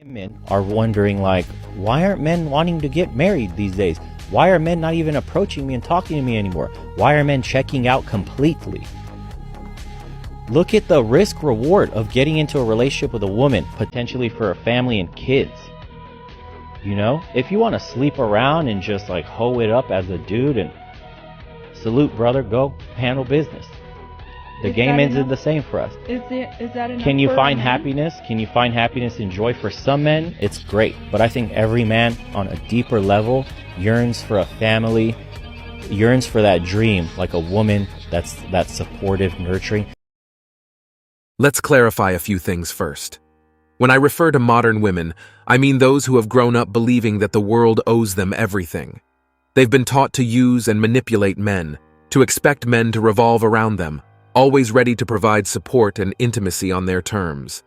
Women are wondering, like, why aren't men wanting to get married these days? Why are men not even approaching me and talking to me anymore? Why are men checking out completely? Look at the risk reward of getting into a relationship with a woman, potentially for a family and kids. You know, if you want to sleep around and just like hoe it up as a dude, and salute, brother, go handle business. The game isn't the same for us. Is that enough? Can you find men? happiness? Can you find happiness and joy? For some men, it's great. But I think every man on a deeper level yearns for a family, yearns for that dream, like a woman that's supportive, nurturing. Let's clarify a few things first. When I refer to modern women, I mean those who have grown up believing that the world owes them everything. They've been taught to use and manipulate men, to expect men to revolve around them, always ready to provide support and intimacy on their terms.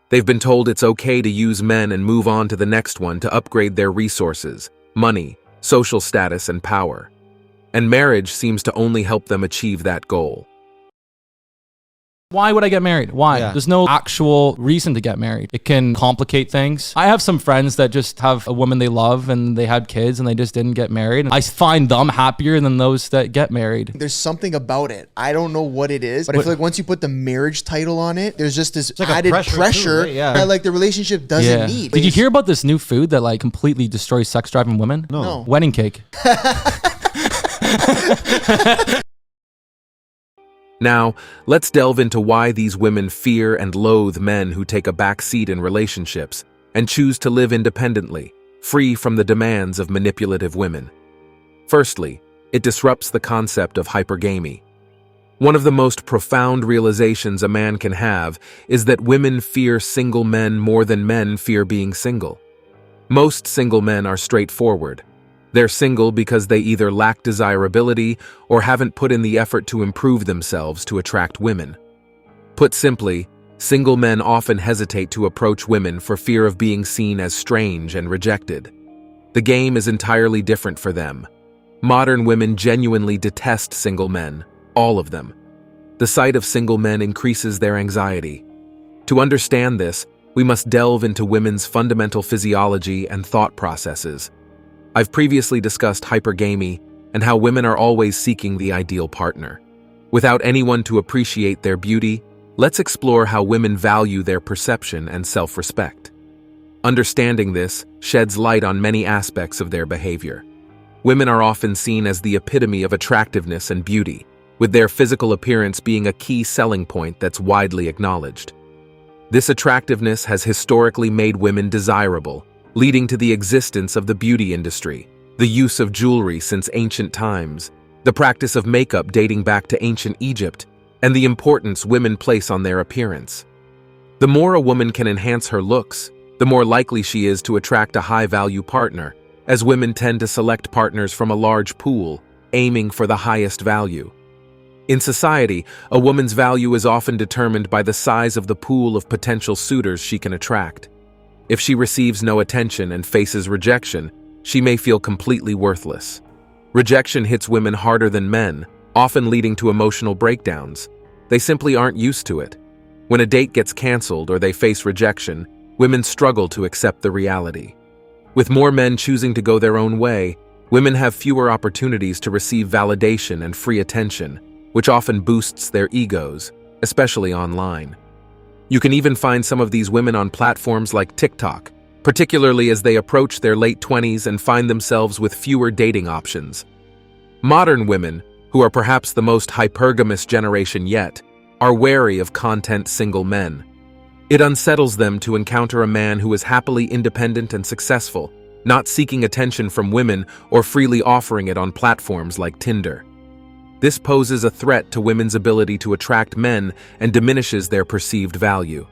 They've been told it's okay to use men and move on to the next one to upgrade their resources, money, social status, and power. And marriage seems to only help them achieve that goal. Why would I get married? Why? Yeah. There's no actual reason to get married. It can complicate things. I have some friends that just have a woman they love and they had kids and they just didn't get married. I find them happier than those that get married. There's something about it. I don't know what it is, but I feel like once you put the marriage title on it, there's just this like added pressure too, right? that like the relationship doesn't need. Did you hear about this new food that like completely destroys sex drive in women? No. Wedding cake. Now, let's delve into why these women fear and loathe men who take a back seat in relationships and choose to live independently, free from the demands of manipulative women. Firstly, it disrupts the concept of hypergamy. One of the most profound realizations a man can have is that women fear single men more than men fear being single. Most single men are straightforward. They're single because they either lack desirability or haven't put in the effort to improve themselves to attract women. Put simply, single men often hesitate to approach women for fear of being seen as strange and rejected. The game is entirely different for them. Modern women genuinely detest single men, all of them. The sight of single men increases their anxiety. To understand this, we must delve into women's fundamental physiology and thought processes. I've previously discussed hypergamy and how women are always seeking the ideal partner. Without anyone to appreciate their beauty, let's explore how women value their perception and self-respect. Understanding this sheds light on many aspects of their behavior. Women are often seen as the epitome of attractiveness and beauty, with their physical appearance being a key selling point that's widely acknowledged. This attractiveness has historically made women desirable, leading to the existence of the beauty industry, the use of jewelry since ancient times, the practice of makeup dating back to ancient Egypt, and the importance women place on their appearance. The more a woman can enhance her looks, the more likely she is to attract a high-value partner, as women tend to select partners from a large pool, aiming for the highest value. In society, a woman's value is often determined by the size of the pool of potential suitors she can attract. If she receives no attention and faces rejection, she may feel completely worthless. Rejection hits women harder than men, often leading to emotional breakdowns. They simply aren't used to it. When a date gets canceled or they face rejection, women struggle to accept the reality. With more men choosing to go their own way, women have fewer opportunities to receive validation and free attention, which often boosts their egos, especially online. You can even find some of these women on platforms like TikTok, particularly as they approach their late 20s and find themselves with fewer dating options. Modern women, who are perhaps the most hypergamous generation yet, are wary of content single men. It unsettles them to encounter a man who is happily independent and successful, not seeking attention from women or freely offering it on platforms like Tinder. This poses a threat to women's ability to attract men and diminishes their perceived value.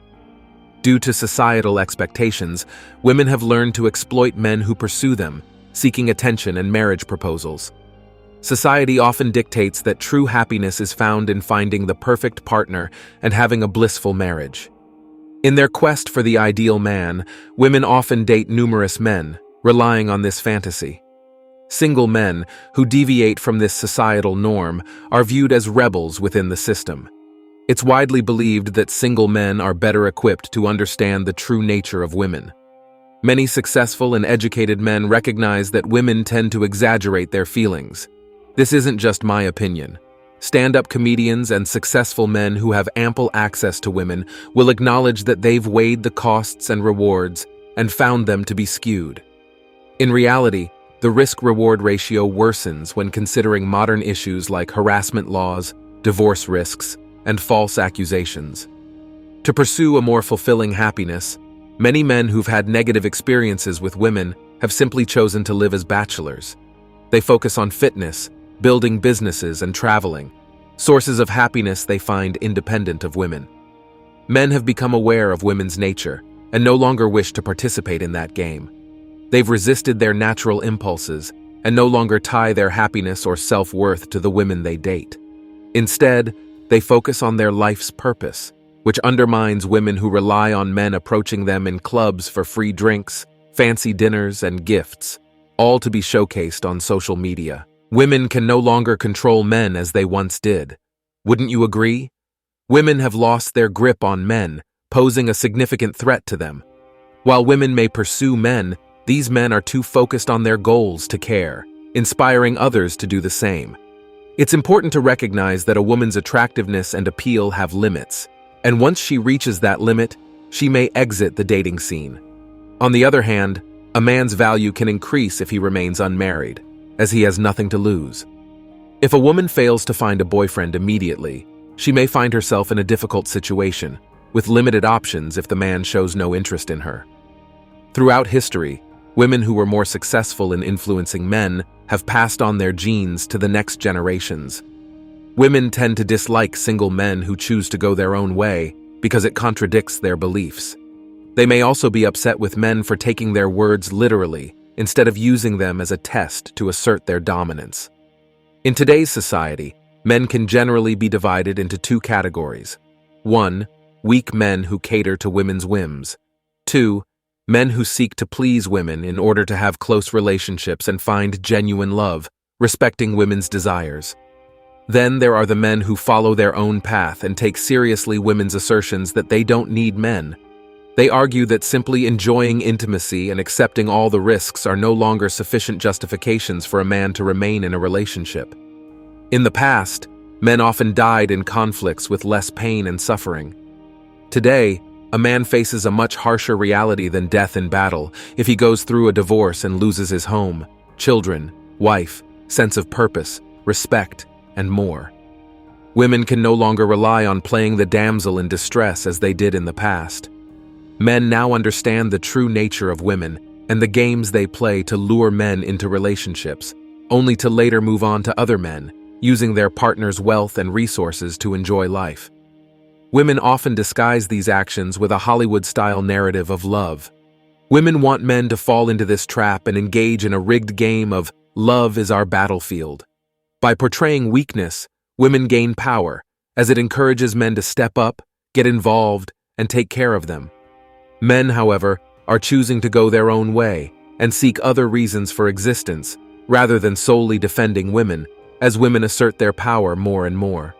Due to societal expectations, women have learned to exploit men who pursue them, seeking attention and marriage proposals. Society often dictates that true happiness is found in finding the perfect partner and having a blissful marriage. In their quest for the ideal man, women often date numerous men, relying on this fantasy. Single men, who deviate from this societal norm, are viewed as rebels within the system. It's widely believed that single men are better equipped to understand the true nature of women. Many successful and educated men recognize that women tend to exaggerate their feelings. This isn't just my opinion. Stand-up comedians and successful men who have ample access to women will acknowledge that they've weighed the costs and rewards and found them to be skewed. In reality, the risk-reward ratio worsens when considering modern issues like harassment laws, divorce risks, and false accusations. To pursue a more fulfilling happiness, many men who've had negative experiences with women have simply chosen to live as bachelors. They focus on fitness, building businesses, and traveling, sources of happiness they find independent of women. Men have become aware of women's nature and no longer wish to participate in that game. They've resisted their natural impulses and no longer tie their happiness or self-worth to the women they date. Instead, they focus on their life's purpose, which undermines women who rely on men approaching them in clubs for free drinks, fancy dinners, and gifts, all to be showcased on social media. Women can no longer control men as they once did. Wouldn't you agree? Women have lost their grip on men, posing a significant threat to them. While women may pursue men, these men are too focused on their goals to care, inspiring others to do the same. It's important to recognize that a woman's attractiveness and appeal have limits, and once she reaches that limit, she may exit the dating scene. On the other hand, a man's value can increase if he remains unmarried, as he has nothing to lose. If a woman fails to find a boyfriend immediately, she may find herself in a difficult situation, with limited options if the man shows no interest in her. Throughout history, women who were more successful in influencing men have passed on their genes to the next generations. Women tend to dislike single men who choose to go their own way because it contradicts their beliefs. They may also be upset with men for taking their words literally instead of using them as a test to assert their dominance. In today's society, men can generally be divided into two categories. 1. Weak men who cater to women's whims. 2. Men who seek to please women in order to have close relationships and find genuine love, respecting women's desires. Then there are the men who follow their own path and take seriously women's assertions that they don't need men. They argue that simply enjoying intimacy and accepting all the risks are no longer sufficient justifications for a man to remain in a relationship. In the past, men often died in conflicts with less pain and suffering. Today, a man faces a much harsher reality than death in battle if he goes through a divorce and loses his home, children, wife, sense of purpose, respect, and more. Women can no longer rely on playing the damsel in distress as they did in the past. Men now understand the true nature of women and the games they play to lure men into relationships, only to later move on to other men, using their partner's wealth and resources to enjoy life. Women often disguise these actions with a Hollywood-style narrative of love. Women want men to fall into this trap and engage in a rigged game of love is our battlefield. By portraying weakness, women gain power, as it encourages men to step up, get involved, and take care of them. Men, however, are choosing to go their own way and seek other reasons for existence, rather than solely defending women, as women assert their power more and more.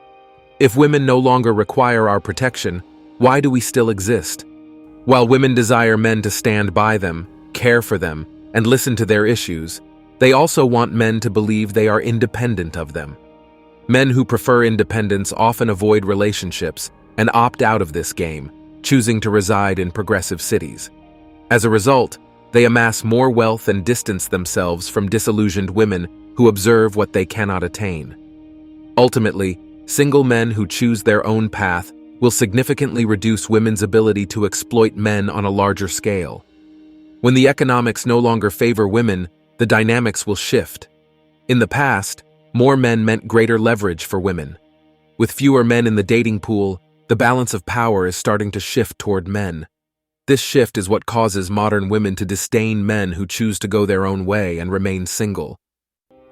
If women no longer require our protection, why do we still exist? While women desire men to stand by them, care for them, and listen to their issues, they also want men to believe they are independent of them. Men who prefer independence often avoid relationships and opt out of this game, choosing to reside in progressive cities. As a result, they amass more wealth and distance themselves from disillusioned women who observe what they cannot attain. Ultimately, single men who choose their own path will significantly reduce women's ability to exploit men on a larger scale. When the economics no longer favor women, the dynamics will shift. In the past, more men meant greater leverage for women. With fewer men in the dating pool, the balance of power is starting to shift toward men. This shift is what causes modern women to disdain men who choose to go their own way and remain single.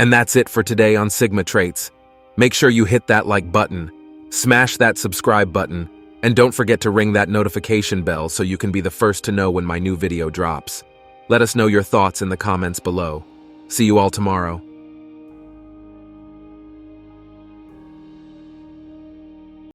And that's it for today on Sigma Traits. Make sure you hit that like button, smash that subscribe button, and don't forget to ring that notification bell so you can be the first to know when my new video drops. Let us know your thoughts in the comments below. See you all tomorrow.